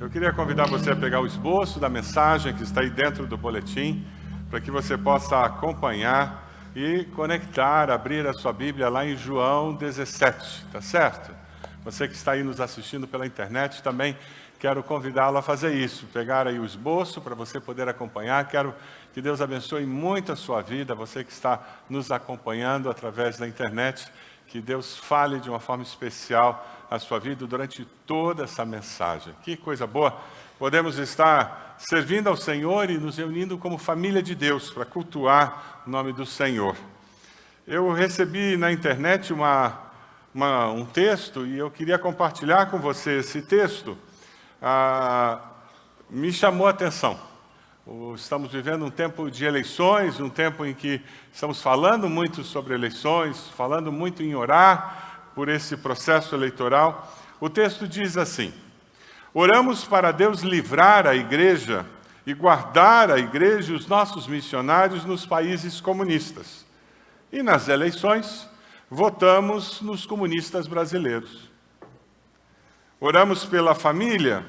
Eu queria convidar você a pegar o esboço da mensagem que está aí dentro do boletim, para que você possa acompanhar e conectar, abrir a sua Bíblia lá em João 17, tá certo? Você que está aí nos assistindo pela internet também, quero convidá-lo a fazer isso, pegar aí o esboço para você poder acompanhar. Quero que Deus abençoe muito a sua vida, você que está nos acompanhando através da internet, que Deus fale de uma forma especial a sua vida durante toda essa mensagem. Que coisa boa! Podemos estar servindo ao Senhor e nos reunindo como família de Deus para cultuar o nome do Senhor. Eu recebi na internet um texto e eu queria compartilhar com você esse texto. Me chamou a atenção. Estamos vivendo um tempo de eleições, um tempo em que estamos falando muito sobre eleições, falando muito em orar por esse processo eleitoral. O texto diz assim: oramos para Deus livrar a igreja e guardar a igreja e os nossos missionários nos países comunistas. E nas eleições, votamos nos comunistas brasileiros. Oramos pela família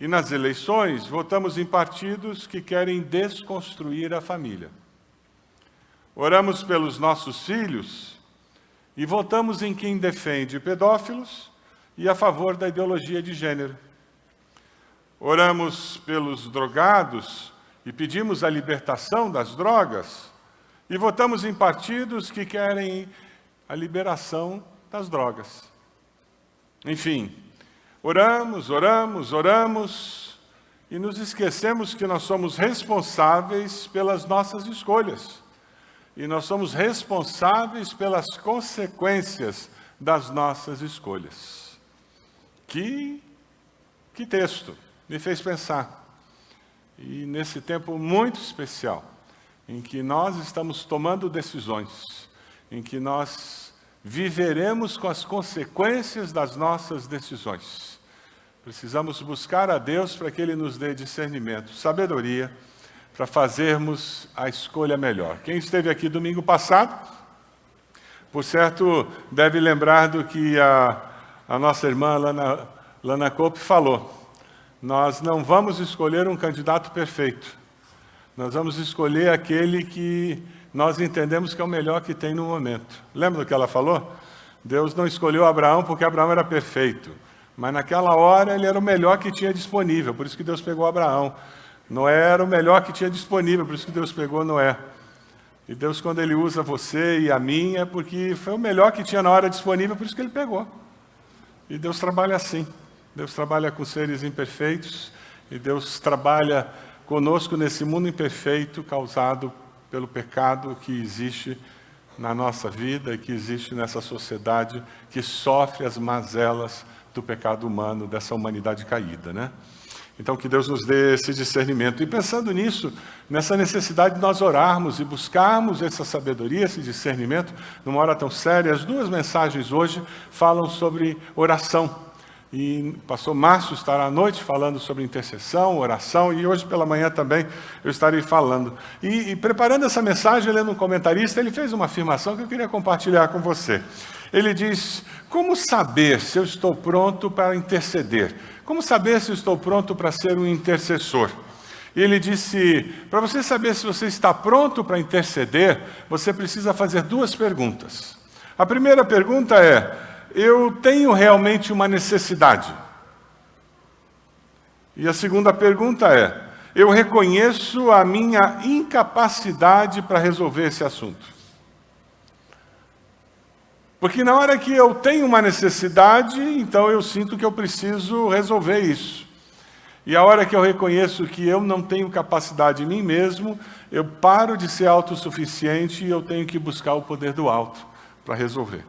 e nas eleições, votamos em partidos que querem desconstruir a família. Oramos pelos nossos filhos e votamos em quem defende pedófilos e a favor da ideologia de gênero. Oramos pelos drogados e pedimos a libertação das drogas e votamos em partidos que querem a liberação das drogas. Enfim, oramos e nos esquecemos que nós somos responsáveis pelas nossas escolhas. E nós somos responsáveis pelas consequências das nossas escolhas. Que texto me fez pensar. E nesse tempo muito especial, em que nós estamos tomando decisões, em que nós viveremos com as consequências das nossas decisões. Precisamos buscar a Deus para que Ele nos dê discernimento, sabedoria, para fazermos a escolha melhor. Quem esteve aqui domingo passado, por certo, deve lembrar do que a nossa irmã Lana Cope falou. Nós não vamos escolher um candidato perfeito. Nós vamos escolher aquele que nós entendemos que é o melhor que tem no momento. Lembra do que ela falou? Deus não escolheu Abraão porque Abraão era perfeito. Mas naquela hora ele era o melhor que tinha disponível, por isso que Deus pegou Abraão. Noé era o melhor que tinha disponível, por isso que Deus pegou Noé. E Deus, quando Ele usa você e a mim, é porque foi o melhor que tinha na hora disponível, por isso que Ele pegou. E Deus trabalha assim. Deus trabalha com seres imperfeitos, e Deus trabalha conosco nesse mundo imperfeito causado pelo pecado que existe na nossa vida e que existe nessa sociedade que sofre as mazelas do pecado humano, dessa humanidade caída, né? Então, que Deus nos dê esse discernimento. E pensando nisso, nessa necessidade de nós orarmos e buscarmos essa sabedoria, esse discernimento, numa hora tão séria, as duas mensagens hoje falam sobre oração. E o pastor Márcio estará à noite falando sobre intercessão, oração, e hoje pela manhã também eu estarei falando. E preparando essa mensagem, lendo um comentarista, ele fez uma afirmação que eu queria compartilhar com você. Ele diz: como saber se eu estou pronto para interceder? Como saber se eu estou pronto para ser um intercessor? E ele disse, para você saber se você está pronto para interceder, você precisa fazer duas perguntas. A primeira pergunta é: eu tenho realmente uma necessidade? E a segunda pergunta é: eu reconheço a minha incapacidade para resolver esse assunto? Porque na hora que eu tenho uma necessidade, então eu sinto que eu preciso resolver isso. E a hora que eu reconheço que eu não tenho capacidade em mim mesmo, eu paro de ser autossuficiente e eu tenho que buscar o poder do alto para resolver.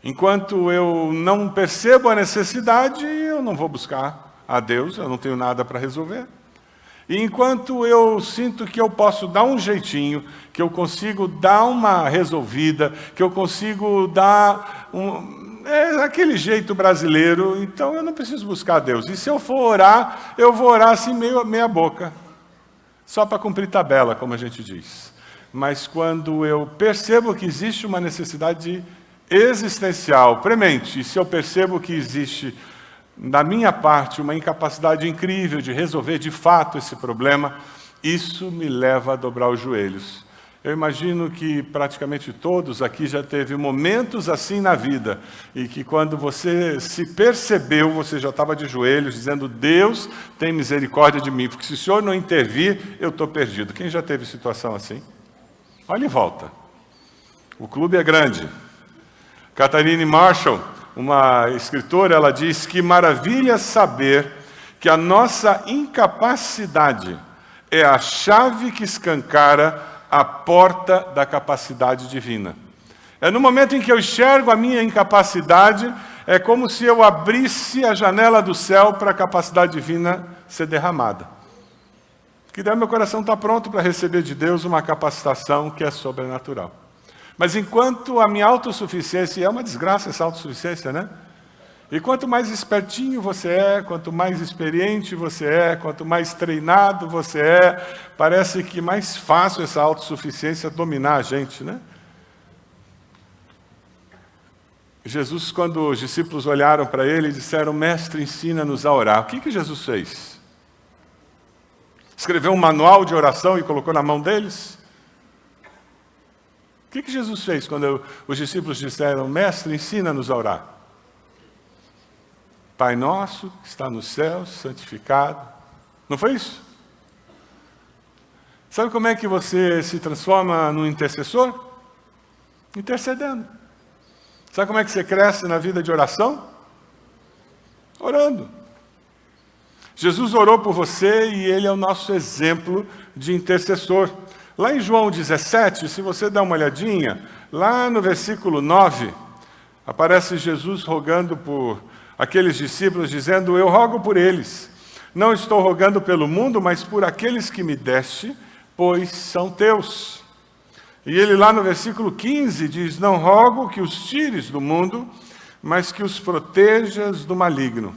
Enquanto eu não percebo a necessidade, eu não vou buscar a Deus, eu não tenho nada para resolver. E enquanto eu sinto que eu posso dar um jeitinho, que eu consigo dar uma resolvida, que eu consigo dar aquele jeito brasileiro, então eu não preciso buscar a Deus. E se eu for orar, eu vou orar assim meia boca, só para cumprir tabela, como a gente diz. Mas quando eu percebo que existe uma necessidade existencial, premente, e se eu percebo que existe, da minha parte, uma incapacidade incrível de resolver de fato esse problema, isso me leva a dobrar os joelhos. Eu imagino que praticamente todos aqui já teve momentos assim na vida, e que quando você se percebeu, você já estava de joelhos, dizendo: Deus tem misericórdia de mim, porque se o Senhor não intervir, eu estou perdido. Quem já teve situação assim? Olha em volta. O clube é grande. Katharine Marshall, uma escritora, ela diz que maravilha saber que a nossa incapacidade é a chave que escancara a porta da capacidade divina. É no momento em que eu enxergo a minha incapacidade, é como se eu abrisse a janela do céu para a capacidade divina ser derramada. Que daí meu coração está pronto para receber de Deus uma capacitação que é sobrenatural. Mas enquanto a minha autossuficiência, é uma desgraça essa autossuficiência, né? E quanto mais espertinho você é, quanto mais experiente você é, quanto mais treinado você é, parece que mais fácil essa autossuficiência dominar a gente, né? Jesus, quando os discípulos olharam para ele e disseram: Mestre, ensina-nos a orar. O que Jesus fez? Escreveu um manual de oração e colocou na mão deles? O que Jesus fez quando os discípulos disseram: Mestre, ensina-nos a orar? Pai nosso, que está nos céus, santificado. Não foi isso? Sabe como é que você se transforma num intercessor? Intercedendo. Sabe como é que você cresce na vida de oração? Orando. Jesus orou por você e Ele é o nosso exemplo de intercessor. Lá em João 17, se você der uma olhadinha, lá no versículo 9, aparece Jesus rogando por aqueles discípulos, dizendo: Eu rogo por eles. Não estou rogando pelo mundo, mas por aqueles que me deste, pois são teus. E ele lá no versículo 15 diz: Não rogo que os tires do mundo, mas que os protejas do maligno.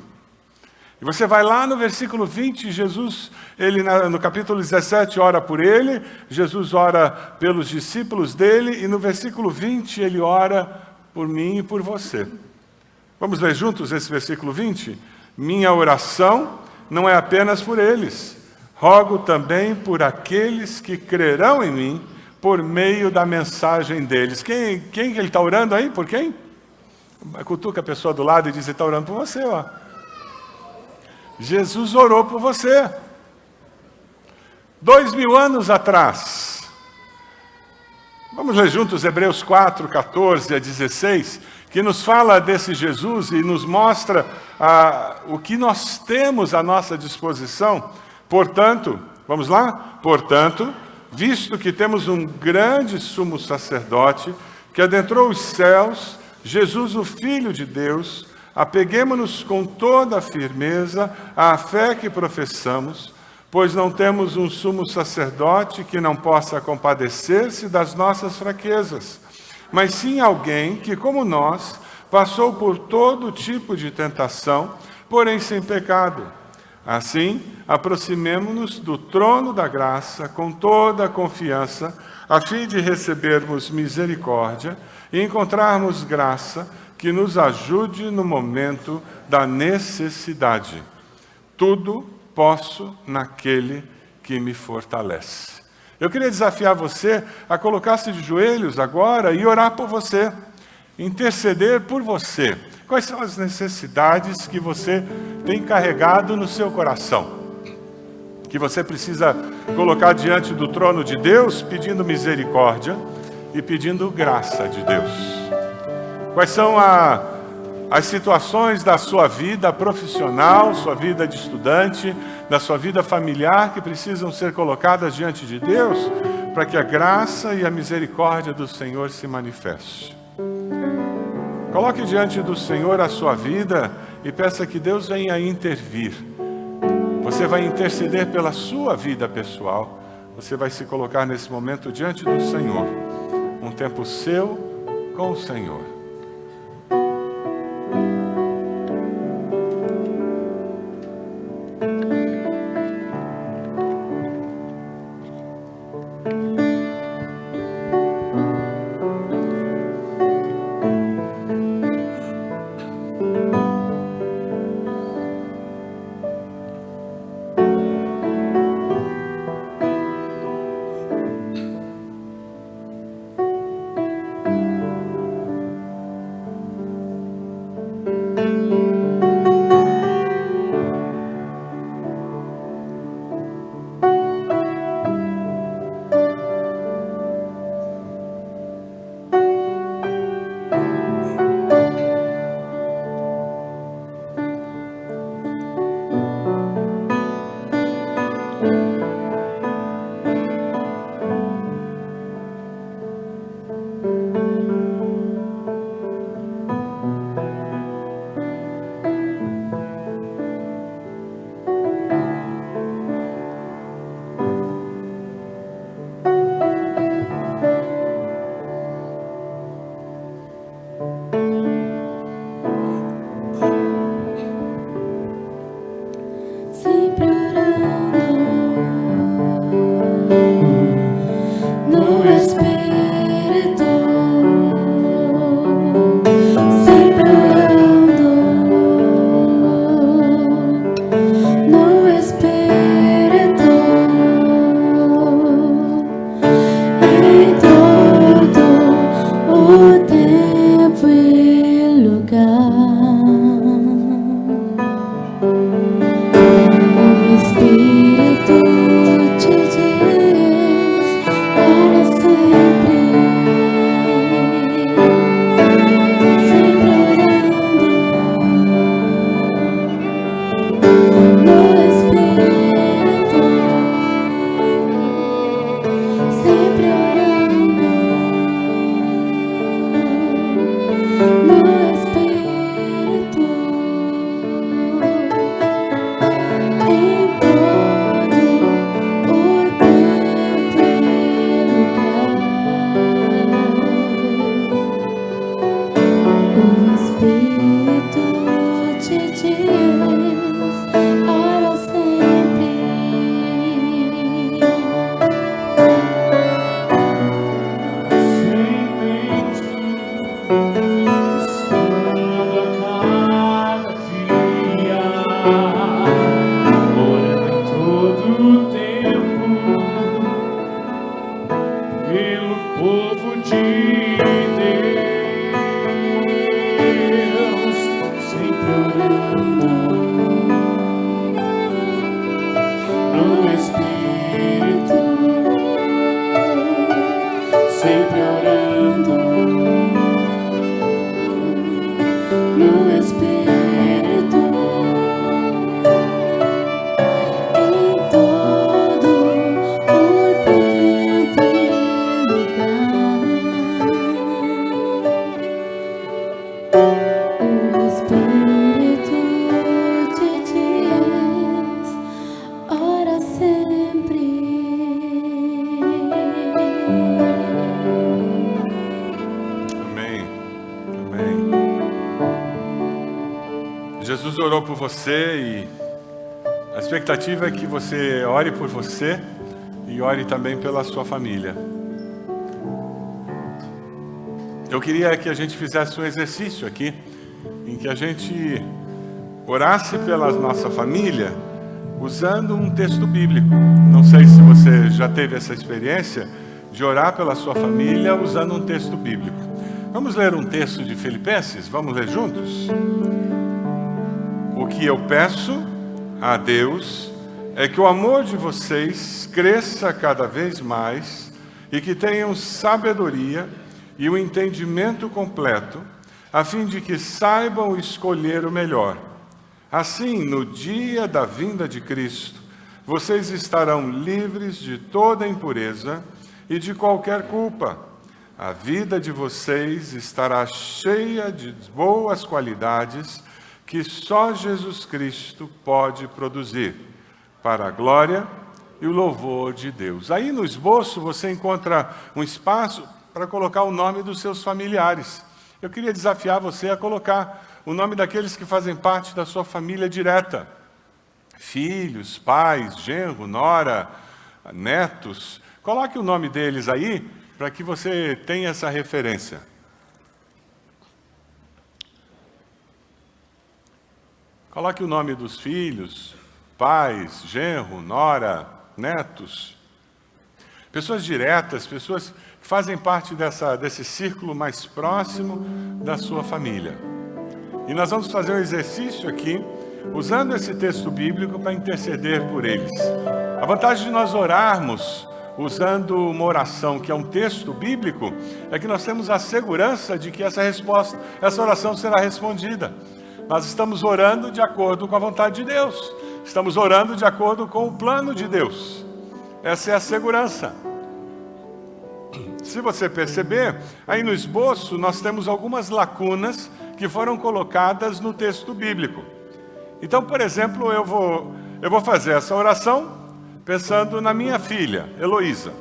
E você vai lá no versículo 20, Jesus, ele no capítulo 17 ora por ele, Jesus ora pelos discípulos dele, e no versículo 20 ele ora por mim e por você. Vamos ler juntos esse versículo 20? Minha oração não é apenas por eles, rogo também por aqueles que crerão em mim por meio da mensagem deles. Quem ele está orando aí? Por quem? Cutuca a pessoa do lado e diz: Ele está orando por você, ó. Jesus orou por você. 2000 anos atrás. Vamos ler juntos Hebreus 4, 14 a 16, que nos fala desse Jesus e nos mostra o que nós temos à nossa disposição. Portanto, vamos lá? Portanto, visto que temos um grande sumo sacerdote que adentrou os céus, Jesus, o Filho de Deus, apeguemo-nos com toda a firmeza à fé que professamos, pois não temos um sumo sacerdote que não possa compadecer-se das nossas fraquezas, mas sim alguém que, como nós, passou por todo tipo de tentação, porém sem pecado. Assim, aproximemo-nos do trono da graça com toda a confiança, a fim de recebermos misericórdia e encontrarmos graça que nos ajude no momento da necessidade. Tudo posso naquele que me fortalece. Eu queria desafiar você a colocar-se de joelhos agora e orar por você, interceder por você. Quais são as necessidades que você tem carregado no seu coração? Que você precisa colocar diante do trono de Deus, pedindo misericórdia e pedindo graça de Deus. Quais são as situações da sua vida profissional, sua vida de estudante, da sua vida familiar que precisam ser colocadas diante de Deus para que a graça e a misericórdia do Senhor se manifeste? Coloque diante do Senhor a sua vida e peça que Deus venha intervir. Você vai interceder pela sua vida pessoal. Você vai se colocar nesse momento diante do Senhor. Um tempo seu com o Senhor. Jesus orou por você e a expectativa é que você ore por você e ore também pela sua família. Eu queria que a gente fizesse um exercício aqui, em que a gente orasse pela nossa família usando um texto bíblico. Não sei se você já teve essa experiência de orar pela sua família usando um texto bíblico. Vamos ler um texto de Filipenses? Vamos ler juntos? O que eu peço a Deus é que o amor de vocês cresça cada vez mais e que tenham sabedoria e o entendimento completo, a fim de que saibam escolher o melhor. Assim, no dia da vinda de Cristo, vocês estarão livres de toda impureza e de qualquer culpa. A vida de vocês estará cheia de boas qualidades que só Jesus Cristo pode produzir, para a glória e o louvor de Deus. Aí no esboço você encontra um espaço para colocar o nome dos seus familiares. Eu queria desafiar você a colocar o nome daqueles que fazem parte da sua família direta. Filhos, pais, genro, nora, netos. Coloque o nome deles aí para que você tenha essa referência. Coloque o nome dos filhos, pais, genro, nora, netos. Pessoas diretas, pessoas que fazem parte desse círculo mais próximo da sua família. E nós vamos fazer um exercício aqui, usando esse texto bíblico para interceder por eles. A vantagem de nós orarmos usando uma oração que é um texto bíblico é que nós temos a segurança de que essa oração será respondida. Nós estamos orando de acordo com a vontade de Deus. Estamos orando de acordo com o plano de Deus. Essa é a segurança. Se você perceber, aí no esboço nós temos algumas lacunas que foram colocadas no texto bíblico. Então, por exemplo, eu vou fazer essa oração pensando na minha filha, Heloísa.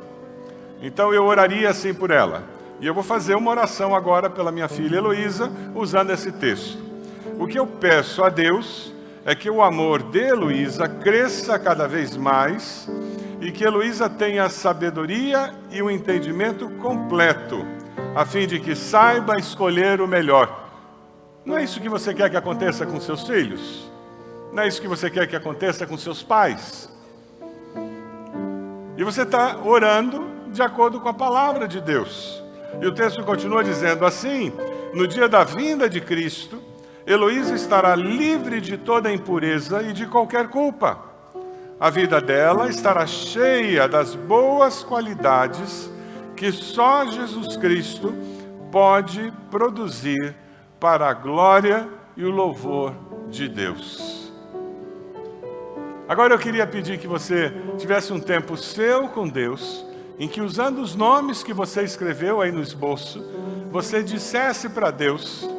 Então eu oraria assim por ela. E eu vou fazer uma oração agora pela minha filha Heloísa, usando esse texto. O que eu peço a Deus é que o amor de Heloísa cresça cada vez mais e que Heloísa tenha a sabedoria e o entendimento completo, a fim de que saiba escolher o melhor. Não é isso que você quer que aconteça com seus filhos? Não é isso que você quer que aconteça com seus pais? E você está orando de acordo com a palavra de Deus. E o texto continua dizendo assim: no dia da vinda de Cristo, Heloísa estará livre de toda impureza e de qualquer culpa. A vida dela estará cheia das boas qualidades que só Jesus Cristo pode produzir para a glória e o louvor de Deus. Agora eu queria pedir que você tivesse um tempo seu com Deus, em que, usando os nomes que você escreveu aí no esboço, você dissesse para Deus,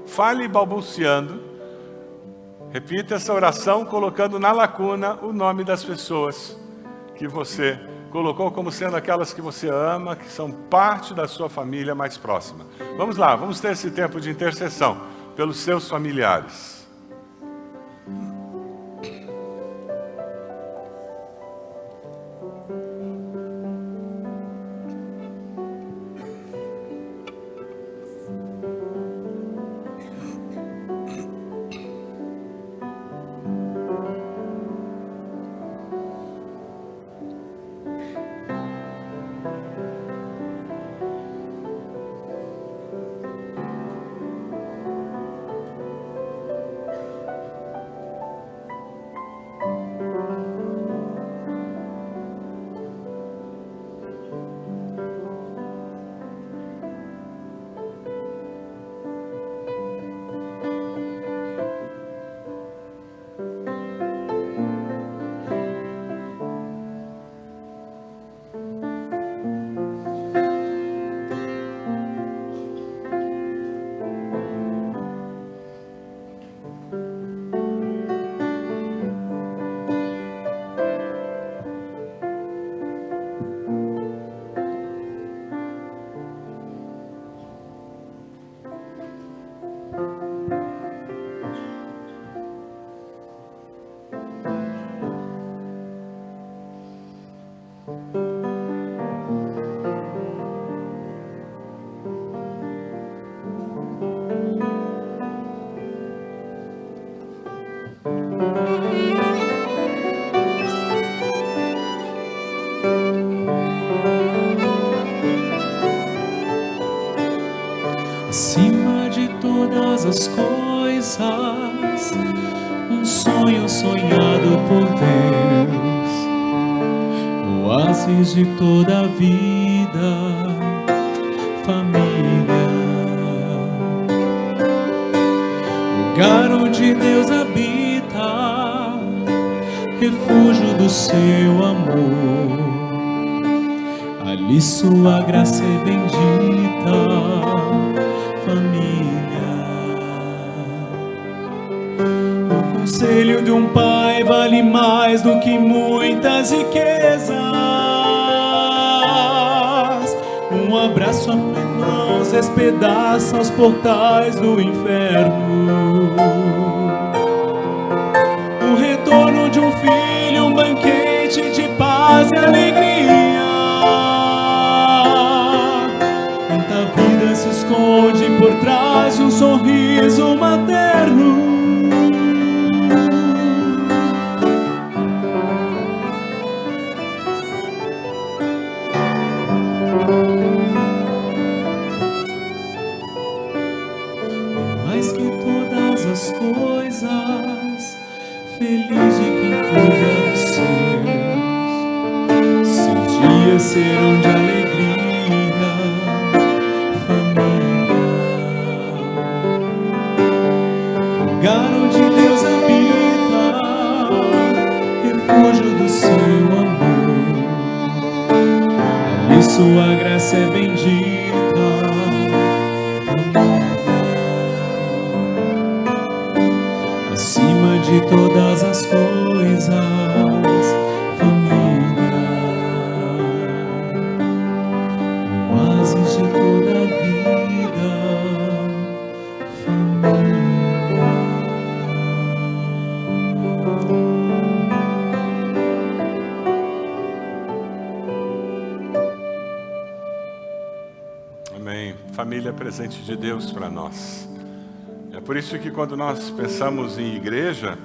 fale balbuciando, repita essa oração colocando na lacuna o nome das pessoas que você colocou como sendo aquelas que você ama, que são parte da sua família mais próxima. Vamos lá, vamos ter esse tempo de intercessão pelos seus familiares. as coisas, um sonho sonhado por Deus, oásis de toda a vida, família, lugar onde Deus habita, refúgio do seu amor. Ali sua graça é bendita, família. O conselho de um pai vale mais do que muitas riquezas. Um abraço a mãos despedaça os portais do inferno. O retorno de um filho, um banquete de paz e alegria. Tanta vida se esconde por trás de um sorriso materno. E mais que todas as coisas, feliz de quem cuida dos seus. Seus dias serão de alegria, família. Lugar onde Deus habita, refúgio do seu amor. Ali sua graça é bendita, família. Acima de todas as coisas, família, oásis de toda a vida, família. Amém. Família é presente de Deus para nós. É por isso que quando nós pensamos em igreja,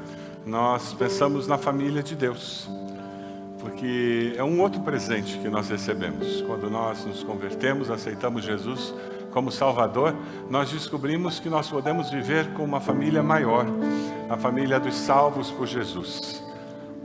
nós pensamos na família de Deus. Porque é um outro presente que nós recebemos. Quando nós nos convertemos, aceitamos Jesus como Salvador, nós descobrimos que nós podemos viver com uma família maior, a família dos salvos por Jesus.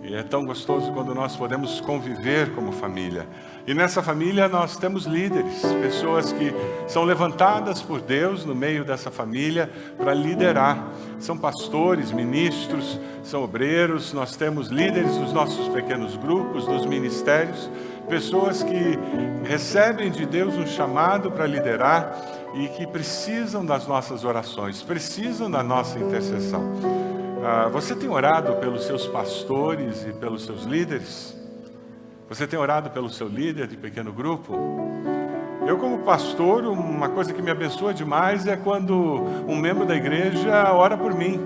E é tão gostoso quando nós podemos conviver como família. E nessa família nós temos líderes, pessoas que são levantadas por Deus no meio dessa família para liderar. São pastores, ministros, são obreiros, nós temos líderes dos nossos pequenos grupos, dos ministérios, pessoas que recebem de Deus um chamado para liderar e que precisam das nossas orações, precisam da nossa intercessão. Você tem orado pelos seus pastores e pelos seus líderes? Você tem orado pelo seu líder de pequeno grupo? Eu, como pastor, uma coisa que me abençoa demais é quando um membro da igreja ora por mim.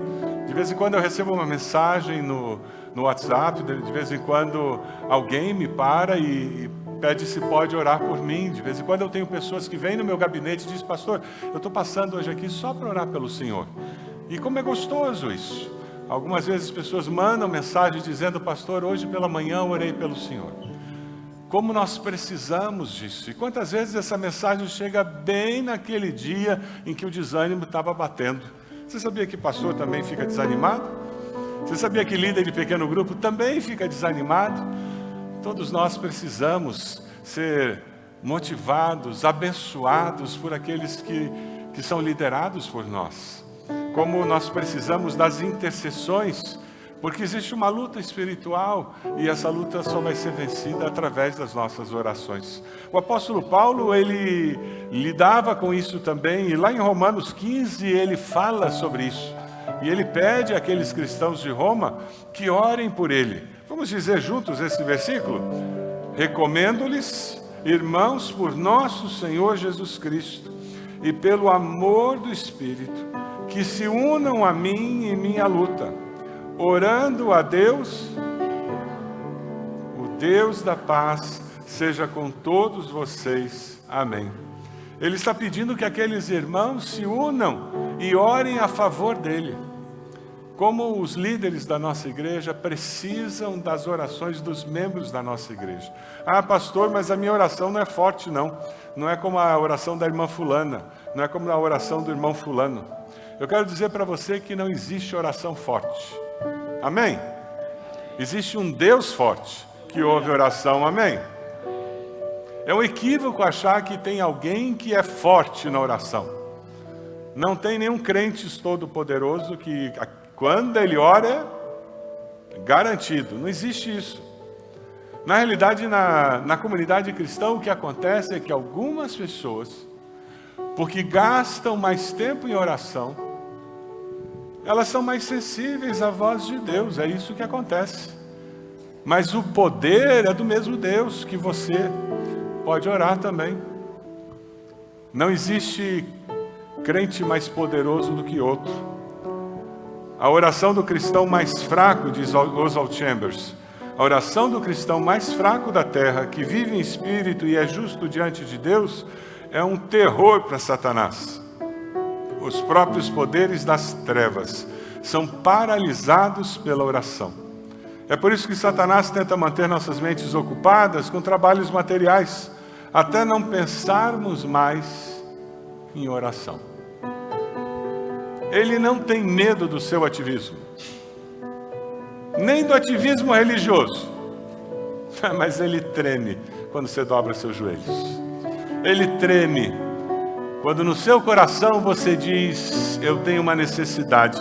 De vez em quando eu recebo uma mensagem no WhatsApp, de vez em quando alguém me para e pede se pode orar por mim. De vez em quando eu tenho pessoas que vêm no meu gabinete e dizem: pastor, eu estou passando hoje aqui só para orar pelo Senhor. E como é gostoso isso. Algumas vezes as pessoas mandam mensagem dizendo: pastor, hoje pela manhã eu orei pelo Senhor. Como nós precisamos disso. E quantas vezes essa mensagem chega bem naquele dia em que o desânimo estava batendo. Você sabia que pastor também fica desanimado? Você sabia que líder de pequeno grupo também fica desanimado? Todos nós precisamos ser motivados, abençoados por aqueles que são liderados por nós. Como nós precisamos das intercessões, porque existe uma luta espiritual e essa luta só vai ser vencida através das nossas orações. O apóstolo Paulo, ele lidava com isso também, e lá em Romanos 15 ele fala sobre isso. E ele pede àqueles cristãos de Roma que orem por ele. Vamos dizer juntos esse versículo? Recomendo-lhes, irmãos, por nosso Senhor Jesus Cristo e pelo amor do Espírito, que se unam a mim em minha luta, orando a Deus, o Deus da paz, seja com todos vocês. Amém. Ele está pedindo que aqueles irmãos se unam e orem a favor dele. Como os líderes da nossa igreja precisam das orações dos membros da nossa igreja. Ah, pastor, mas a minha oração não é forte, não. Não é como a oração da irmã fulana, não é como a oração do irmão fulano. Eu quero dizer para você que não existe oração forte. Amém? Existe um Deus forte que ouve oração. Amém? É um equívoco achar que tem alguém que é forte na oração. Não tem nenhum crente todo-poderoso que, quando ele ora, é garantido. Não existe isso. Na realidade, na comunidade cristã, o que acontece é que algumas pessoas, porque gastam mais tempo em oração, elas são mais sensíveis à voz de Deus. É isso que acontece. Mas o poder é do mesmo Deus que você pode orar também. Não existe crente mais poderoso do que outro. A oração do cristão mais fraco, diz Oswald Chambers, a oração do cristão mais fraco da terra, que vive em espírito e é justo diante de Deus, é um terror para Satanás. Os próprios poderes das trevas são paralisados pela oração. É por isso que Satanás tenta manter nossas mentes ocupadas com trabalhos materiais, até não pensarmos mais em oração. Ele não tem medo do seu ativismo, nem do ativismo religioso, mas ele treme quando você dobra seus joelhos. Ele treme quando no seu coração você diz: eu tenho uma necessidade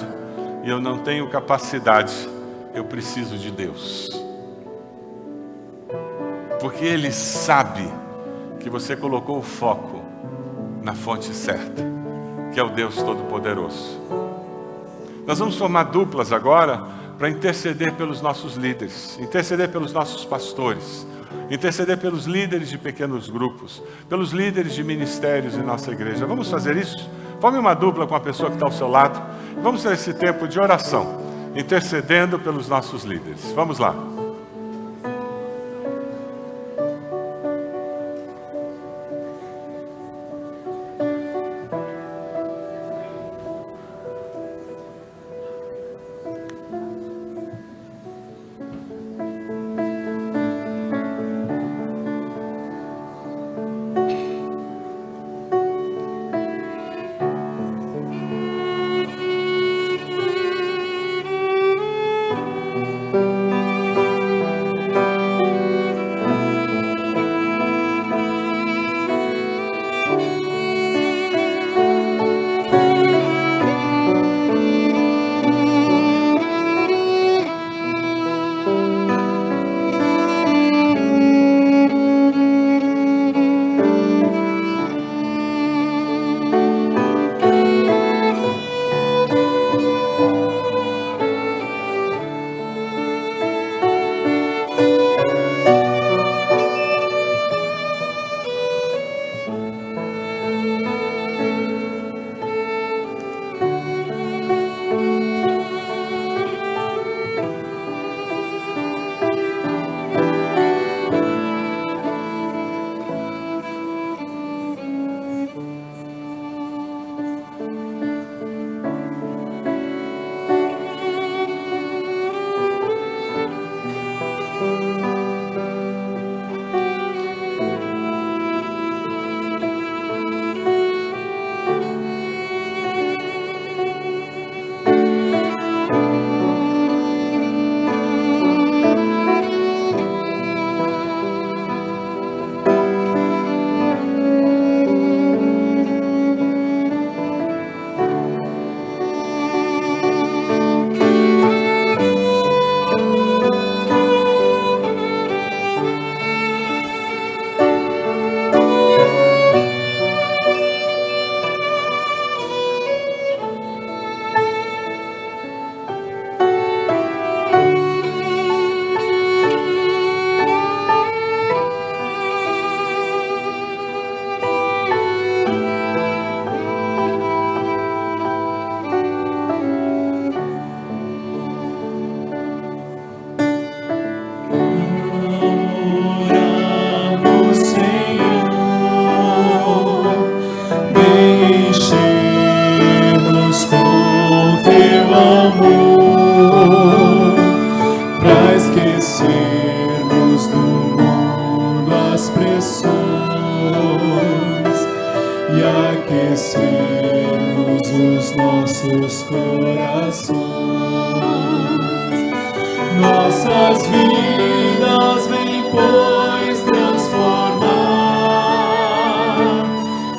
e eu não tenho capacidade, eu preciso de Deus. Porque ele sabe que você colocou o foco na fonte certa, que é o Deus Todo-Poderoso. Nós vamos formar duplas agora para interceder pelos nossos líderes, interceder pelos nossos pastores, interceder pelos líderes de pequenos grupos, pelos líderes de ministérios em nossa igreja. Vamos fazer isso? Forme uma dupla com a pessoa que está ao seu lado. Vamos ter esse tempo de oração, intercedendo pelos nossos líderes. Vamos lá. nossas vidas vem, pois, transformar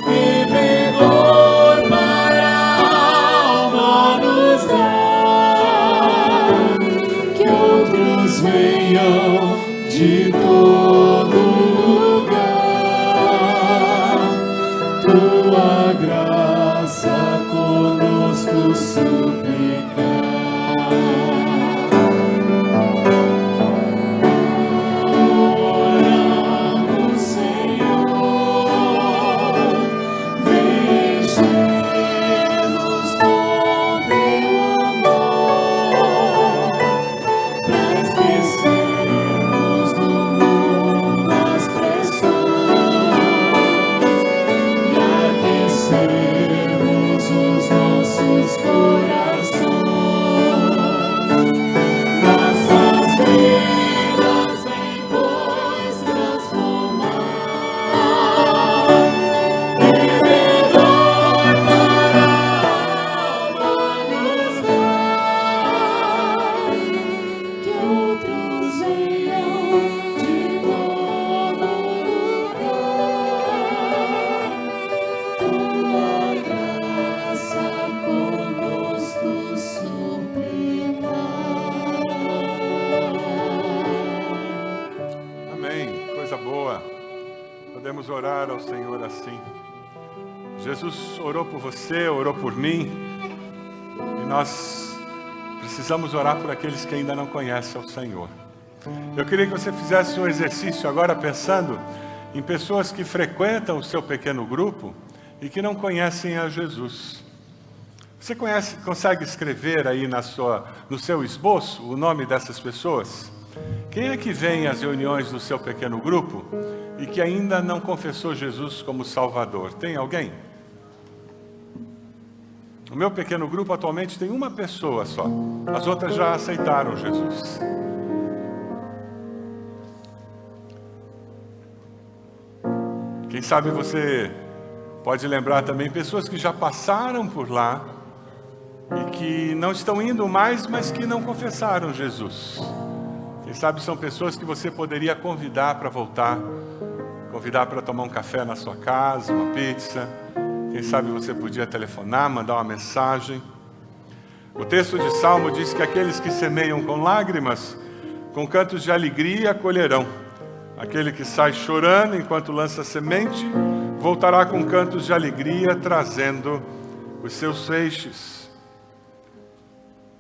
e vigor para a alma nos dar, que outros venham de todo lugar, tua graça conosco suplicar. Oramos, Senhor, vem encher-nos com teu amor, pra esquecermos do mundo as pressões e aquecermos os nossos corações. Nossas vidas vem, pois, transformar e vigor para a alma nos dar, que outros venham de todo lugar, tua graça conosco suplicar. Amém. Coisa boa. Podemos orar ao Senhor assim. Jesus orou por você, orou por mim. E nós precisamos orar por aqueles que ainda não conhecem o Senhor. Eu queria que você fizesse um exercício agora pensando em pessoas que frequentam o seu pequeno grupo e que não conhecem a Jesus. Você consegue escrever aí no seu esboço o nome dessas pessoas? Quem é que vem às reuniões do seu pequeno grupo e que ainda não confessou Jesus como Salvador? Tem alguém? O meu pequeno grupo atualmente tem uma pessoa só. As outras já aceitaram Jesus. Quem sabe você pode lembrar também pessoas que já passaram por lá e que não estão indo mais, mas que não confessaram Jesus. Quem sabe são pessoas que você poderia convidar para voltar, convidar para tomar um café na sua casa, uma pizza. Quem sabe você podia telefonar, mandar uma mensagem. O texto de Salmo diz que aqueles que semeiam com lágrimas, com cantos de alegria colherão. Aquele que sai chorando enquanto lança semente, voltará com cantos de alegria, trazendo os seus feixes.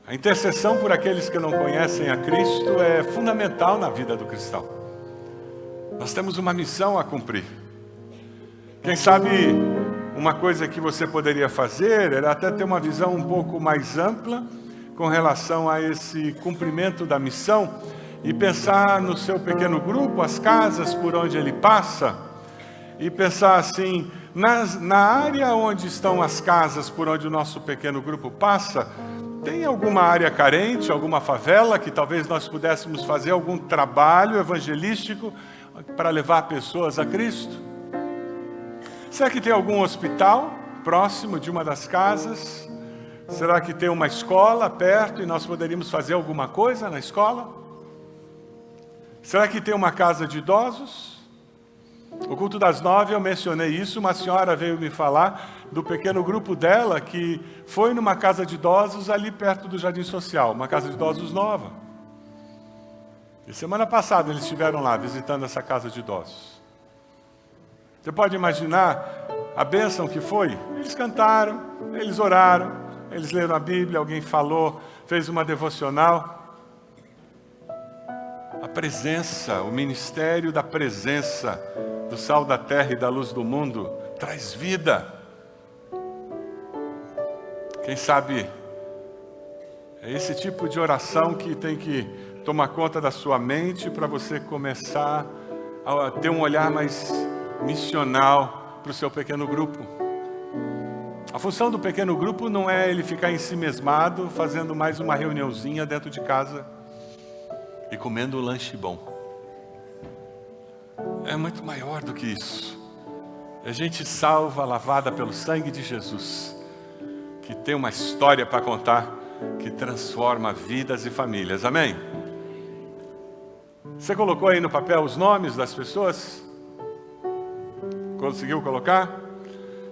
A intercessão por aqueles que não conhecem a Cristo é fundamental na vida do cristão. Nós temos uma missão a cumprir. Quem sabe uma coisa que você poderia fazer era até ter uma visão um pouco mais ampla com relação a esse cumprimento da missão e pensar no seu pequeno grupo, as casas por onde ele passa, e pensar assim, na área onde estão as casas por onde o nosso pequeno grupo passa, tem alguma área carente, alguma favela que talvez nós pudéssemos fazer algum trabalho evangelístico para levar pessoas a Cristo? Será que tem algum hospital próximo de uma das casas? Será que tem uma escola perto e nós poderíamos fazer alguma coisa na escola? Será que tem uma casa de idosos? O culto das 9 eu mencionei isso, uma senhora veio me falar do pequeno grupo dela que foi numa casa de idosos ali perto do Jardim Social, uma casa de idosos nova. E semana passada eles estiveram lá visitando essa casa de idosos. Você pode imaginar a bênção que foi? Eles cantaram, eles oraram, eles leram a Bíblia, alguém falou, fez uma devocional. A presença, o ministério da presença do sal da terra e da luz do mundo traz vida. Quem sabe é esse tipo de oração que tem que tomar conta da sua mente para você começar a ter um olhar mais missional para o seu pequeno grupo. A função do pequeno grupo não é ele ficar ensimesmado, fazendo mais uma reuniãozinha dentro de casa e comendo um lanche bom. É muito maior do que isso. É gente salva, lavada pelo sangue de Jesus, que tem uma história para contar, que transforma vidas e famílias. Amém? Você colocou aí no papel os nomes das pessoas? Conseguiu colocar?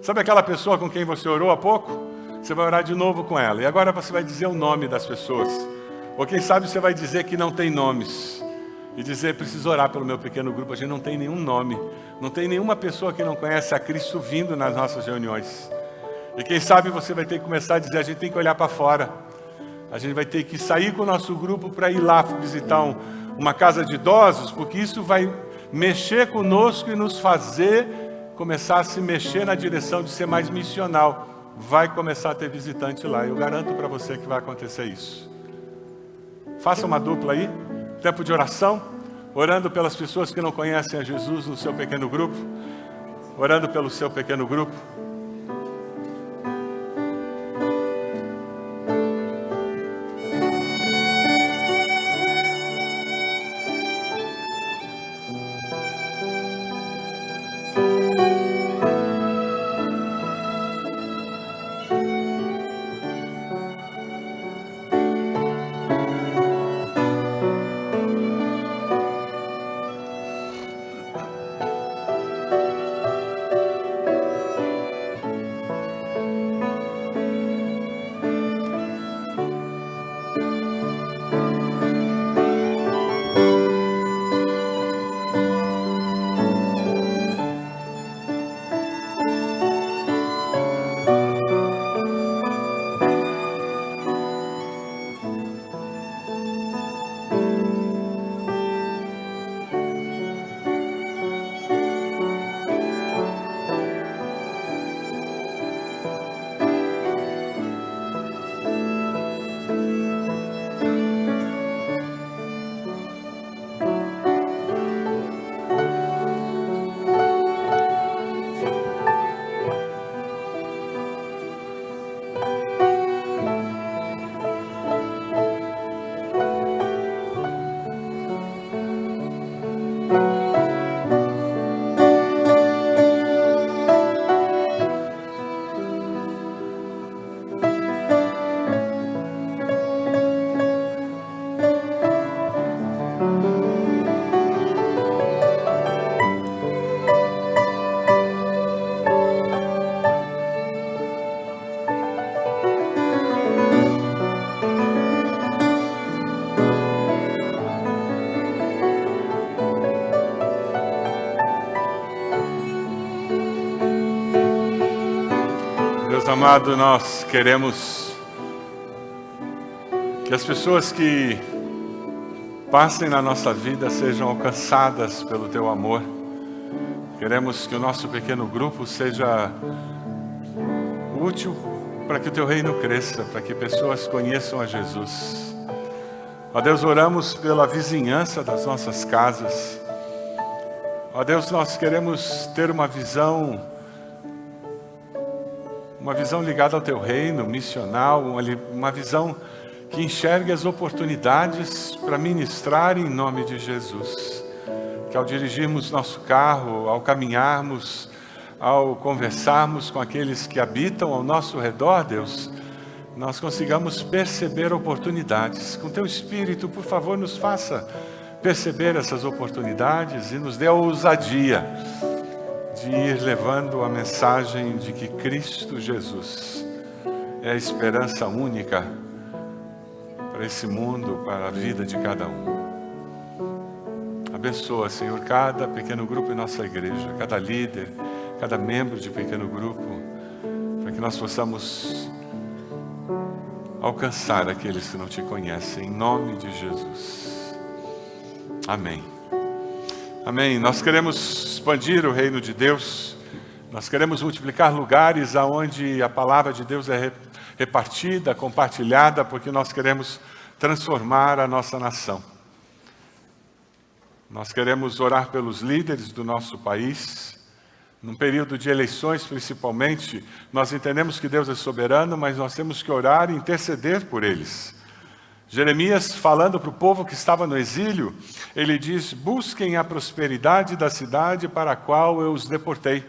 Sabe aquela pessoa com quem você orou há pouco? Você vai orar de novo com ela. E agora você vai dizer o nome das pessoas. Ou quem sabe você vai dizer que não tem nomes. E dizer, preciso orar pelo meu pequeno grupo. A gente não tem nenhum nome. Não tem nenhuma pessoa que não conhece a Cristo vindo nas nossas reuniões. E quem sabe você vai ter que começar a dizer, a gente tem que olhar para fora. A gente vai ter que sair com o nosso grupo para ir lá visitar uma casa de idosos, porque isso vai mexer conosco e nos fazer começar a se mexer na direção de ser mais missional. Vai começar a ter visitante lá. Eu garanto para você que vai acontecer isso. Faça uma dupla aí. Tempo de oração. Orando pelas pessoas que não conhecem a Jesus no seu pequeno grupo. Orando pelo seu pequeno grupo. Deus amado, nós queremos que as pessoas que passem na nossa vida sejam alcançadas pelo Teu amor. Queremos que o nosso pequeno grupo seja útil para que o Teu reino cresça, para que pessoas conheçam a Jesus. Ó Deus, oramos pela vizinhança das nossas casas. Ó Deus, nós queremos ter uma visão ligada ao Teu reino, missional, uma visão que enxergue as oportunidades para ministrar em nome de Jesus. Que ao dirigirmos nosso carro, ao caminharmos, ao conversarmos com aqueles que habitam ao nosso redor, Deus, nós consigamos perceber oportunidades. Com Teu Espírito, por favor, nos faça perceber essas oportunidades e nos dê a ousadia de ir levando a mensagem de que Cristo Jesus é a esperança única para esse mundo, para a vida de cada um. Abençoa, Senhor, cada pequeno grupo em nossa igreja, cada líder, cada membro de pequeno grupo, para que nós possamos alcançar aqueles que não Te conhecem, em nome de Jesus. Amém. Amém. Nós queremos expandir o reino de Deus. Nós queremos multiplicar lugares aonde a palavra de Deus é repartida, compartilhada, porque nós queremos transformar a nossa nação. Nós queremos orar pelos líderes do nosso país. Num período de eleições, principalmente, nós entendemos que Deus é soberano, mas nós temos que orar e interceder por eles. Jeremias, falando para o povo que estava no exílio, ele diz: busquem a prosperidade da cidade para a qual eu os deportei.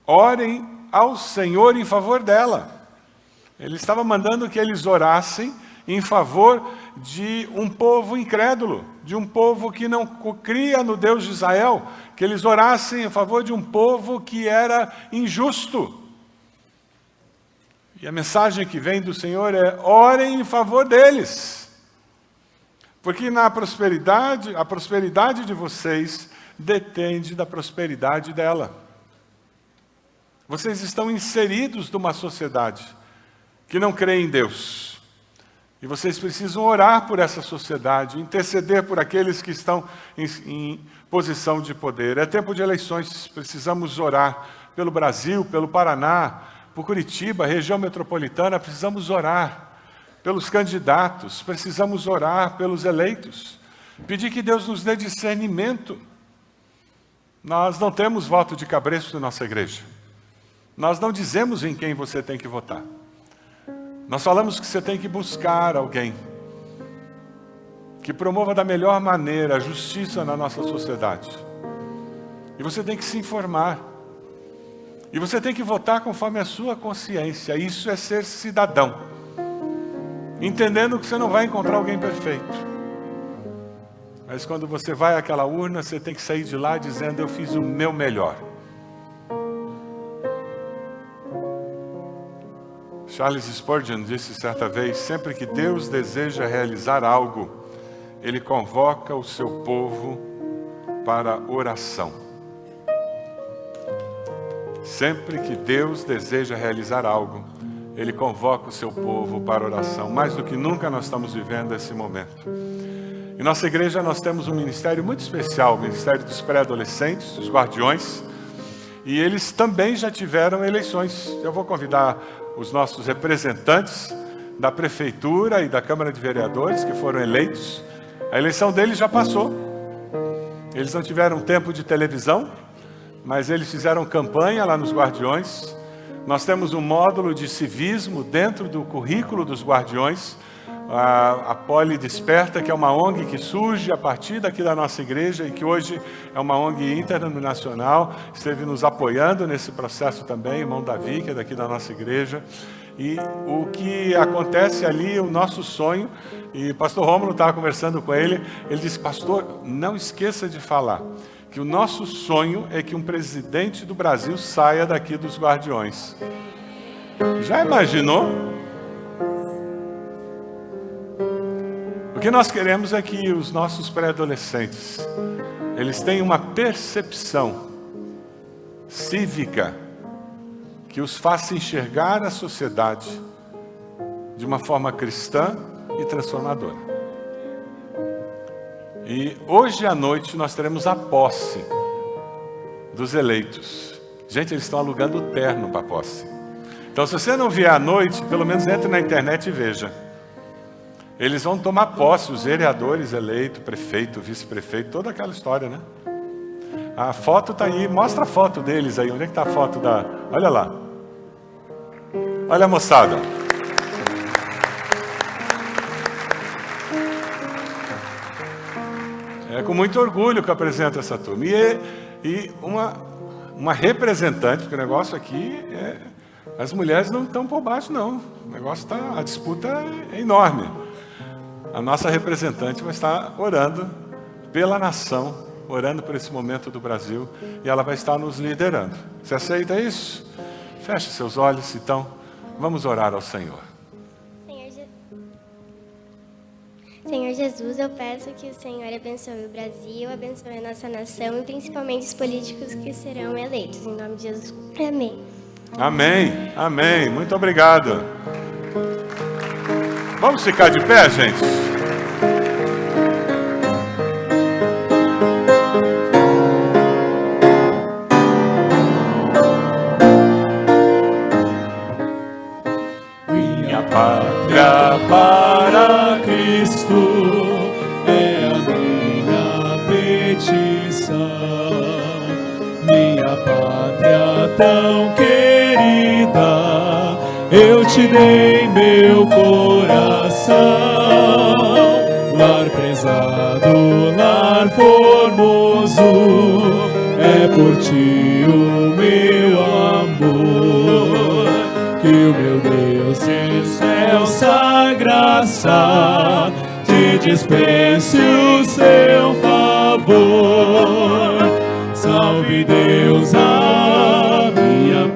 Orem ao Senhor em favor dela. Ele estava mandando que eles orassem em favor de um povo incrédulo, de um povo que não cria no Deus de Israel, que eles orassem em favor de um povo que era injusto. E a mensagem que vem do Senhor é: orem em favor deles. Porque a prosperidade de vocês depende da prosperidade dela. Vocês estão inseridos numa sociedade que não crê em Deus. E vocês precisam orar por essa sociedade, interceder por aqueles que estão em posição de poder. É tempo de eleições, precisamos orar pelo Brasil, pelo Paraná, por Curitiba, região metropolitana, precisamos orar pelos candidatos, precisamos orar pelos eleitos, pedir que Deus nos dê discernimento. Nós não temos voto de cabresto na nossa igreja. Nós não dizemos em quem você tem que votar. Nós falamos que você tem que buscar alguém que promova da melhor maneira a justiça na nossa sociedade. E você tem que se informar. E você tem que votar conforme a sua consciência. Isso é ser cidadão. Entendendo que você não vai encontrar alguém perfeito. Mas quando você vai àquela urna, você tem que sair de lá dizendo: eu fiz o meu melhor. Charles Spurgeon disse certa vez: sempre que Deus deseja realizar algo, Ele convoca o seu povo para oração. Sempre que Deus deseja realizar algo, Ele convoca o seu povo para oração. Mais do que nunca nós estamos vivendo esse momento. Em nossa igreja nós temos um ministério muito especial, o Ministério dos Pré-Adolescentes, dos Guardiões, e eles também já tiveram eleições. Eu vou convidar os nossos representantes da Prefeitura e da Câmara de Vereadores, que foram eleitos. A eleição deles já passou. Eles não tiveram tempo de televisão, mas eles fizeram campanha lá nos Guardiões. Nós temos um módulo de civismo dentro do currículo dos Guardiões, a Poli Desperta, que é uma ONG que surge a partir daqui da nossa igreja e que hoje é uma ONG internacional, esteve nos apoiando nesse processo também, irmão Davi, que é daqui da nossa igreja. E o que acontece ali, o nosso sonho, e o pastor Rômulo estava conversando com ele disse: pastor, não esqueça de falar que o nosso sonho é que um presidente do Brasil saia daqui dos Guardiões. Já imaginou? O que nós queremos é que os nossos pré-adolescentes, eles tenham uma percepção cívica que os faça enxergar a sociedade de uma forma cristã e transformadora. E hoje à noite nós teremos a posse dos eleitos. Gente, eles estão alugando o terno para a posse. Então, se você não vier à noite, pelo menos entre na internet e veja. Eles vão tomar posse, os vereadores eleitos, prefeito, vice-prefeito, toda aquela história, né? A foto está aí, mostra a foto deles aí. Onde é que está a foto da... Olha lá. Olha a moçada. É com muito orgulho que eu apresento essa turma. E uma representante, porque o negócio aqui é... As mulheres não estão por baixo, não. O negócio está... A disputa é enorme. A nossa representante vai estar orando pela nação, orando por esse momento do Brasil, e ela vai estar nos liderando. Você aceita isso? Feche seus olhos, então. Vamos orar ao Senhor. Senhor Jesus, eu peço que o Senhor abençoe o Brasil, abençoe a nossa nação e principalmente os políticos que serão eleitos. Em nome de Jesus. Amém. Amém. Amém. Muito obrigado. Vamos ficar de pé, gente? Minha pátria para Cristo é a minha petição. Minha pátria tão querida, eu te dei meu coração. Lar prezado, lar formoso, é por ti o meu amor. Que o meu Deus de céu sagração faça, te dispense o seu favor. Salve Deus a minha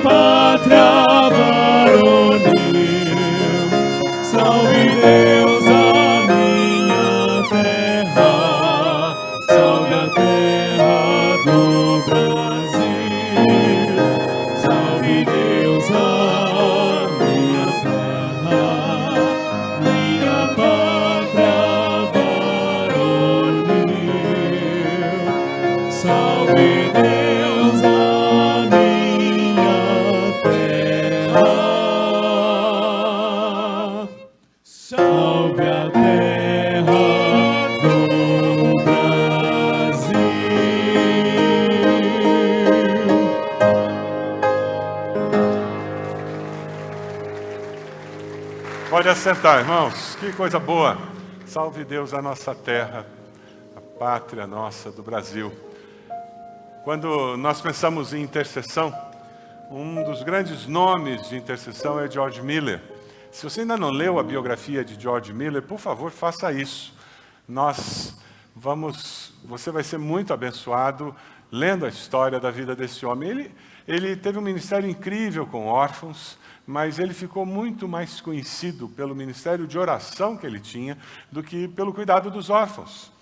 pátria varonil. Salve Deus a minha terra, salve a terra do Brasil. Salve Deus a minha terra, minha pátria varonil. Salve Deus a minha terra, salve a terra do Brasil. Pode assentar, irmãos. Que coisa boa. Salve Deus a nossa terra, a pátria nossa do Brasil. Quando nós pensamos em intercessão, um dos grandes nomes de intercessão é George Miller. Se você ainda não leu a biografia de George Miller, por favor, faça isso. Você vai ser muito abençoado lendo a história da vida desse homem. Ele teve um ministério incrível com órfãos, mas ele ficou muito mais conhecido pelo ministério de oração que ele tinha do que pelo cuidado dos órfãos.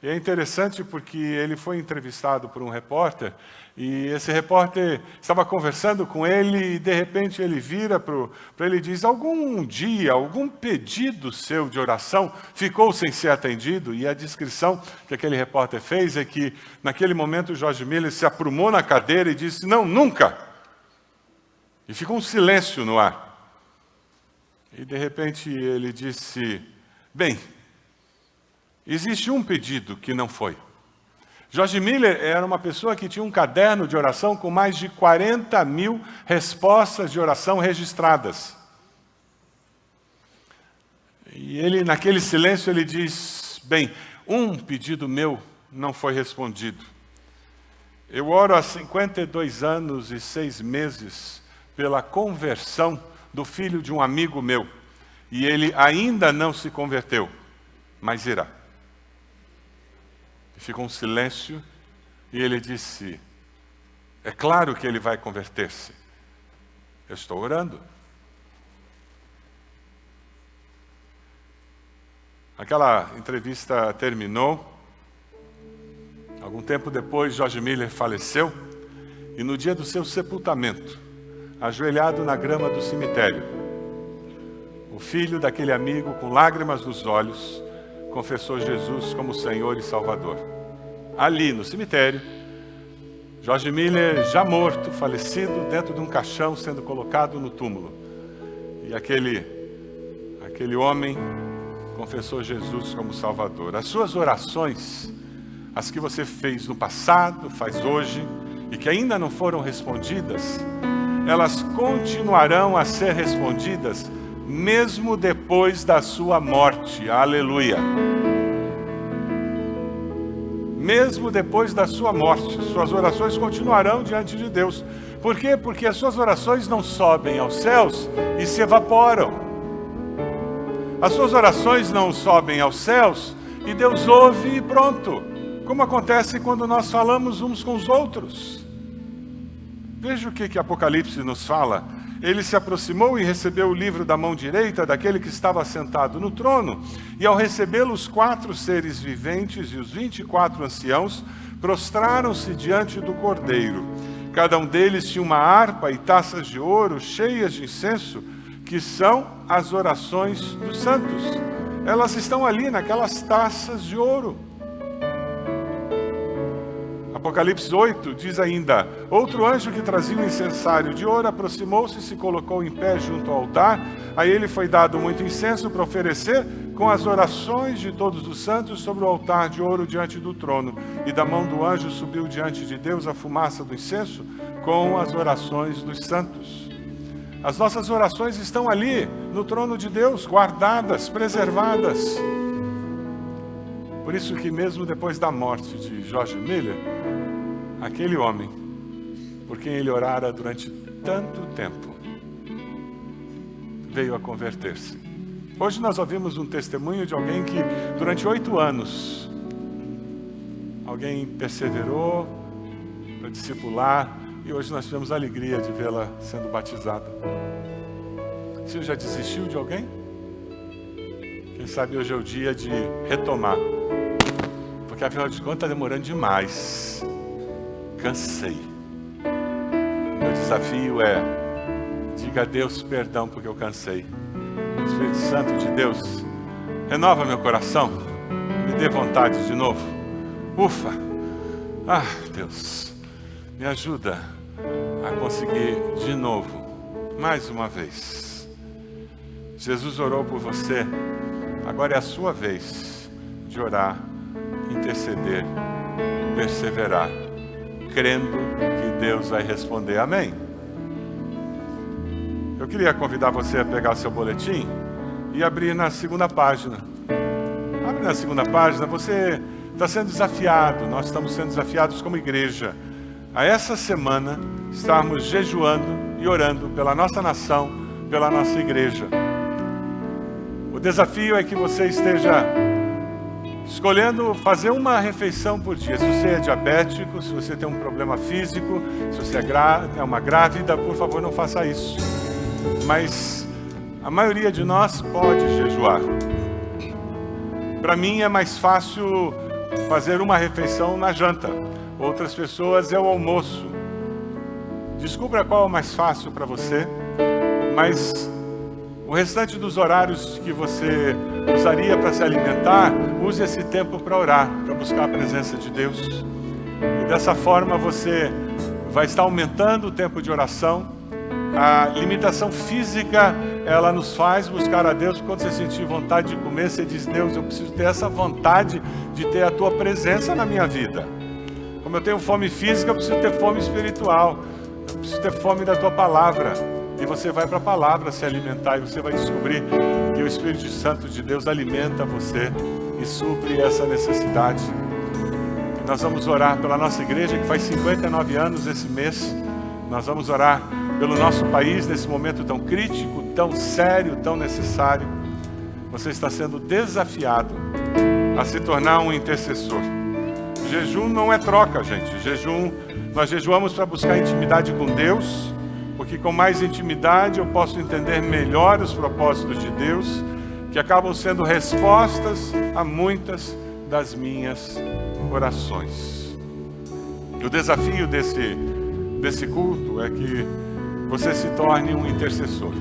E é interessante porque ele foi entrevistado por um repórter e esse repórter estava conversando com ele e de repente ele vira para ele e diz: algum dia, algum pedido seu de oração ficou sem ser atendido? E a descrição que aquele repórter fez é que naquele momento o George Miller se aprumou na cadeira e disse: não, nunca! E ficou um silêncio no ar. E de repente ele disse: bem, existe um pedido que não foi. George Miller era uma pessoa que tinha um caderno de oração com mais de 40 mil respostas de oração registradas. E ele, naquele silêncio, ele diz: bem, um pedido meu não foi respondido. Eu oro há 52 anos e 6 meses pela conversão do filho de um amigo meu. E ele ainda não se converteu, mas irá. E ficou um silêncio e ele disse: é claro que ele vai converter-se. Eu estou orando. Aquela entrevista terminou. Algum tempo depois, George Miller faleceu. E no dia do seu sepultamento, ajoelhado na grama do cemitério, o filho daquele amigo, com lágrimas nos olhos, confessou Jesus como Senhor e Salvador. Ali no cemitério, George Miller, já morto, falecido, dentro de um caixão, sendo colocado no túmulo. E aquele homem confessou Jesus como Salvador. As suas orações, as que você fez no passado, faz hoje, e que ainda não foram respondidas, elas continuarão a ser respondidas mesmo depois da sua morte. Aleluia! Mesmo depois da sua morte, suas orações continuarão diante de Deus. Por quê? Porque as suas orações não sobem aos céus e se evaporam. As suas orações não sobem aos céus e Deus ouve e pronto. Como acontece quando nós falamos uns com os outros. Veja o que Apocalipse nos fala. Ele se aproximou e recebeu o livro da mão direita daquele que estava sentado no trono. E ao recebê-lo, os 4 seres viventes e os 24 anciãos prostraram-se diante do Cordeiro. Cada um deles tinha uma harpa e taças de ouro cheias de incenso, que são as orações dos santos. Elas estão ali naquelas taças de ouro. Apocalipse 8 diz ainda: outro anjo que trazia um incensário de ouro aproximou-se e se colocou em pé junto ao altar. A ele foi dado muito incenso para oferecer com as orações de todos os santos sobre o altar de ouro diante do trono. E da mão do anjo subiu diante de Deus a fumaça do incenso com as orações dos santos. As nossas orações estão ali no trono de Deus, guardadas, preservadas. Por isso que mesmo depois da morte de George Miller, aquele homem, por quem ele orara durante tanto tempo, veio a converter-se. Hoje nós ouvimos um testemunho de alguém que durante 8 anos, alguém perseverou para discipular, e hoje nós tivemos a alegria de vê-la sendo batizada. Você já desistiu de alguém? Quem sabe hoje é o dia de retomar, porque afinal de contas está demorando demais. Cansei. Meu desafio é: diga a Deus perdão porque eu cansei. Espírito Santo de Deus, renova meu coração, me dê vontade de novo. Ufa! Ah, Deus, me ajuda a conseguir de novo, mais uma vez. Jesus orou por você, agora é a sua vez de orar, interceder, perseverar, crendo que Deus vai responder. Amém? Eu queria convidar você a pegar o seu boletim e abrir na 2ª página. Abre na 2ª página, você está sendo desafiado, nós estamos sendo desafiados como igreja a essa semana estarmos jejuando e orando pela nossa nação, pela nossa igreja. O desafio é que você esteja escolhendo fazer uma refeição por dia. Se você é diabético, se você tem um problema físico, se você é uma grávida, por favor, não faça isso. Mas a maioria de nós pode jejuar. Para mim é mais fácil fazer uma refeição na janta. Outras pessoas é o almoço. Descubra qual é o mais fácil para você, mas o restante dos horários que você usaria para se alimentar, use esse tempo para orar, para buscar a presença de Deus. E dessa forma você vai estar aumentando o tempo de oração. A limitação física, ela nos faz buscar a Deus. Quando você sentir vontade de comer, você diz: Deus, eu preciso ter essa vontade de ter a Tua presença na minha vida. Como eu tenho fome física, eu preciso ter fome espiritual. Eu preciso ter fome da Tua palavra. E você vai para a palavra se alimentar, e você vai descobrir que o Espírito Santo de Deus alimenta você e supre essa necessidade. E nós vamos orar pela nossa igreja, que faz 59 anos esse mês. Nós vamos orar pelo nosso país nesse momento tão crítico, tão sério, tão necessário. Você está sendo desafiado a se tornar um intercessor. Jejum não é troca, gente. Nós jejuamos para buscar intimidade com Deus, porque com mais intimidade eu posso entender melhor os propósitos de Deus, que acabam sendo respostas a muitas das minhas orações. O desafio desse culto é que você se torne um intercessor.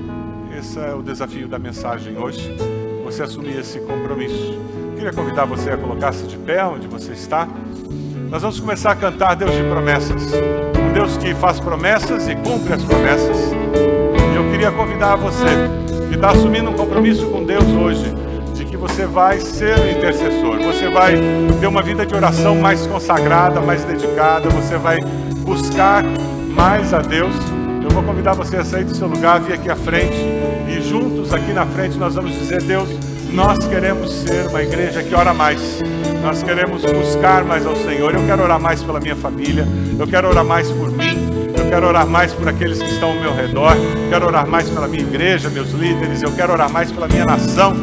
Esse é o desafio da mensagem hoje, você assumir esse compromisso. Eu queria convidar você a colocar-se de pé onde você está. Nós vamos começar a cantar Deus de promessas. Um Deus que faz promessas e cumpre as promessas. E eu queria convidar você que está assumindo um compromisso com Deus hoje, de que você vai ser um intercessor. Você vai ter uma vida de oração mais consagrada, mais dedicada. Você vai buscar mais a Deus. Eu vou convidar você a sair do seu lugar, vir aqui à frente, e juntos aqui na frente nós vamos dizer: Deus, nós queremos ser uma igreja que ora mais. Nós queremos buscar mais ao Senhor. Eu quero orar mais pela minha família. Eu quero orar mais por mim. Eu quero orar mais por aqueles que estão ao meu redor. Eu quero orar mais pela minha igreja, meus líderes. Eu quero orar mais pela minha nação.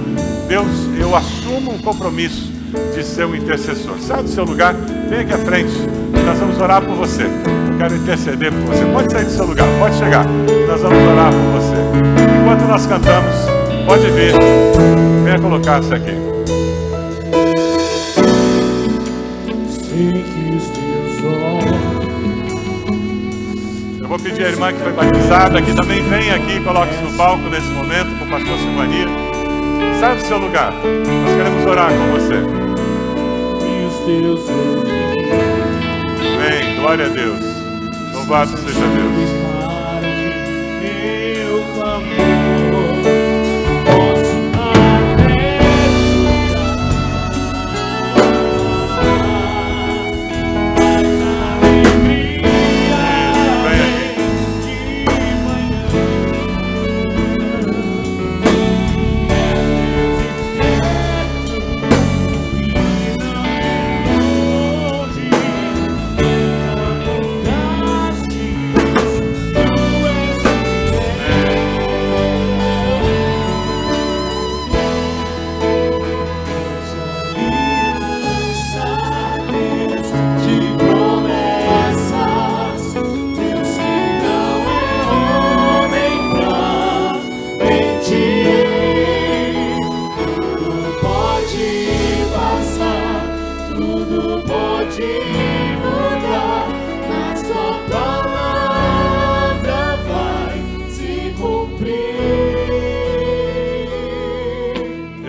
Deus, eu assumo um compromisso de ser um intercessor. Sai do seu lugar, vem aqui à frente. Nós vamos orar por você. Eu quero interceder por você. Pode sair do seu lugar, pode chegar. Nós vamos orar por você. Enquanto nós cantamos, pode vir. Venha colocar-se aqui. Eu vou pedir à irmã que foi batizada que também venha aqui e coloque-se no palco nesse momento com o pastor Silvania. Sai do seu lugar. Nós queremos orar com você. Amém. Glória a Deus. Louvado seja Deus.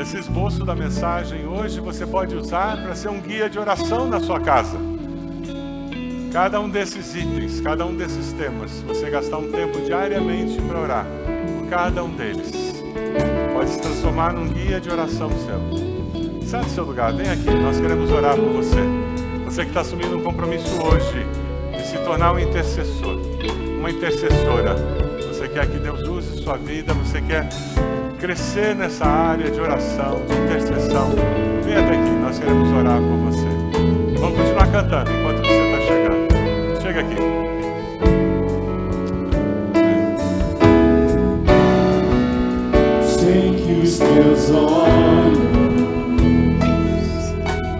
Esse esboço da mensagem hoje você pode usar para ser um guia de oração na sua casa. Cada um desses itens, cada um desses temas, você gastar um tempo diariamente para orar por cada um deles, pode se transformar num guia de oração seu. Sai do seu lugar, vem aqui, nós queremos orar por você. Você que está assumindo um compromisso hoje de se tornar um intercessor, uma intercessora. Você quer que Deus use sua vida, você quer crescer nessa área de oração, de intercessão. Vem até aqui, nós queremos orar por você. Vamos continuar cantando enquanto você está chegando. Chega aqui. Sei que os teus olhos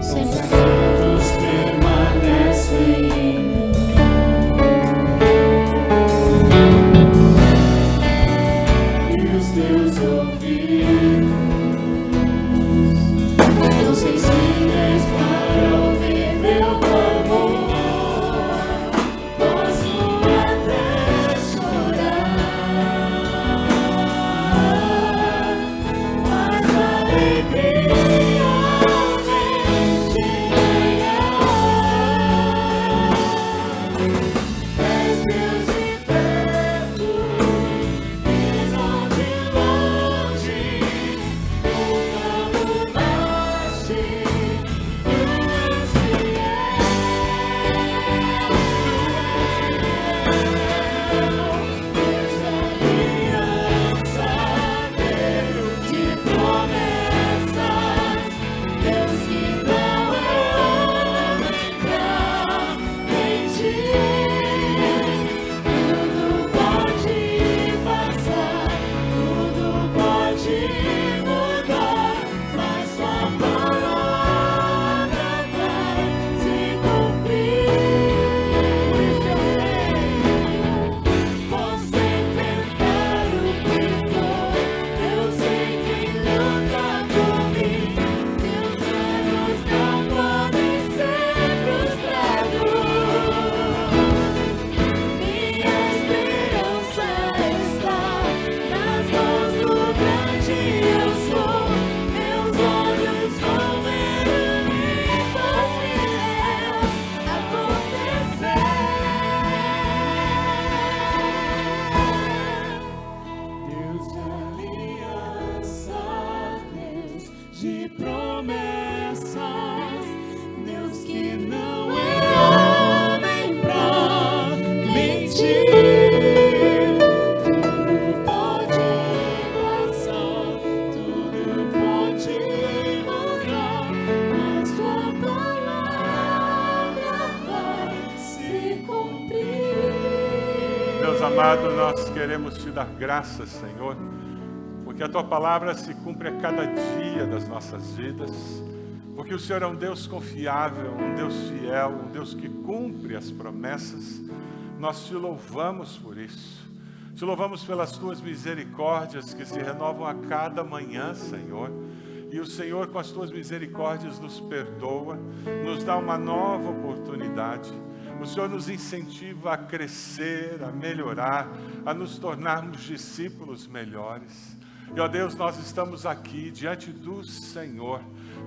santos permanecem em mim. E os teus ouvidos são sensíveis para ouvir meu clamor. Posso até chorar, mas a alegria vem de és Deus de perto e não de longe, nunca mudaste, tu és fiel, Deus da aliança, Deus de promessas, Deus que não é homem pra mentir. Tudo pode passar, tudo pode mudar, mas sua palavra vai se cumprir. Posso enfrentar o que for, eu sei que luta por mim. Meus planos não podem ser frustrados. Minha esperança está nas mãos do grande eu sou. Meus olhos vão ver o impossível acontecer. Deus de aliança, Deus de promessas, Deus que não é homem pra mentir. Tudo pode passar, tudo pode mudar, mas sua palavra vai se cumprir. Deus amado, nós queremos te dar graças, Senhor, porque a tua palavra se cumpre a cada dia das nossas vidas, porque o Senhor é um Deus confiável, um Deus fiel, um Deus que cumpre as promessas. Nós te louvamos por isso. Te louvamos pelas tuas misericórdias que se renovam a cada manhã, Senhor. E o Senhor, com as tuas misericórdias, nos perdoa, nos dá uma nova oportunidade. O Senhor nos incentiva a crescer, a melhorar, a nos tornarmos discípulos melhores. E, ó Deus, nós estamos aqui diante do Senhor,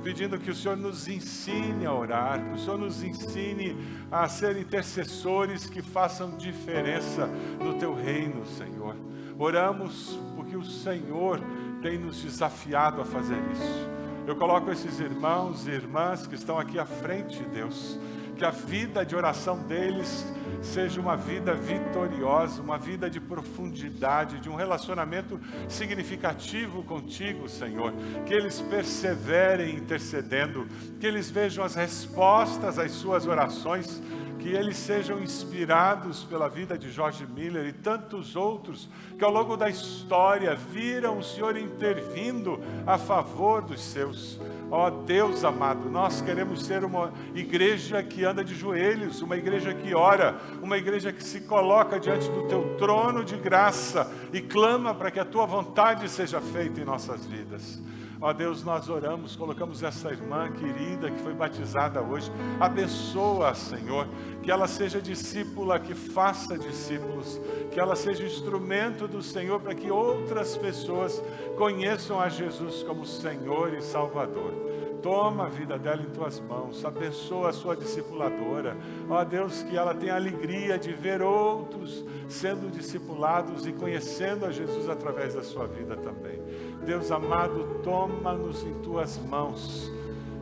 pedindo que o Senhor nos ensine a orar, que o Senhor nos ensine a ser intercessores que façam diferença no Teu reino, Senhor. Oramos porque o Senhor tem nos desafiado a fazer isso. Eu coloco esses irmãos e irmãs que estão aqui à frente, Deus, que a vida de oração deles seja uma vida vitoriosa, uma vida de profundidade, de um relacionamento significativo contigo, Senhor. Que eles perseverem intercedendo, que eles vejam as respostas às suas orações, que eles sejam inspirados pela vida de George Miller e tantos outros que ao longo da história viram o Senhor intervindo a favor dos seus. Ó Deus amado, nós queremos ser uma igreja que anda de joelhos, uma igreja que ora, uma igreja que se coloca diante do Teu trono de graça e clama para que a Tua vontade seja feita em nossas vidas. Ó Deus, nós oramos, colocamos essa irmã querida que foi batizada hoje. Abençoa, Senhor, que ela seja discípula, que faça discípulos, que ela seja instrumento do Senhor para que outras pessoas conheçam a Jesus como Senhor e Salvador. Toma a vida dela em tuas mãos, abençoa a sua discipuladora. Ó Deus, que ela tenha alegria de ver outros sendo discipulados e conhecendo a Jesus através da sua vida também. Deus amado, toma-nos em tuas mãos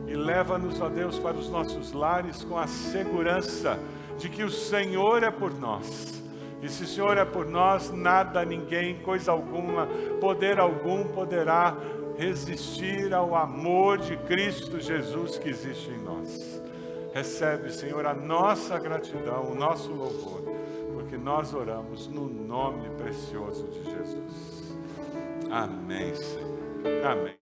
e leva-nos, ó Deus, para os nossos lares com a segurança de que o Senhor é por nós. E se o Senhor é por nós, nada, ninguém, coisa alguma, poder algum poderá resistir ao amor de Cristo Jesus que existe em nós. Recebe, Senhor, a nossa gratidão, o nosso louvor, porque nós oramos no nome precioso de Jesus. Amém, Senhor. Amém.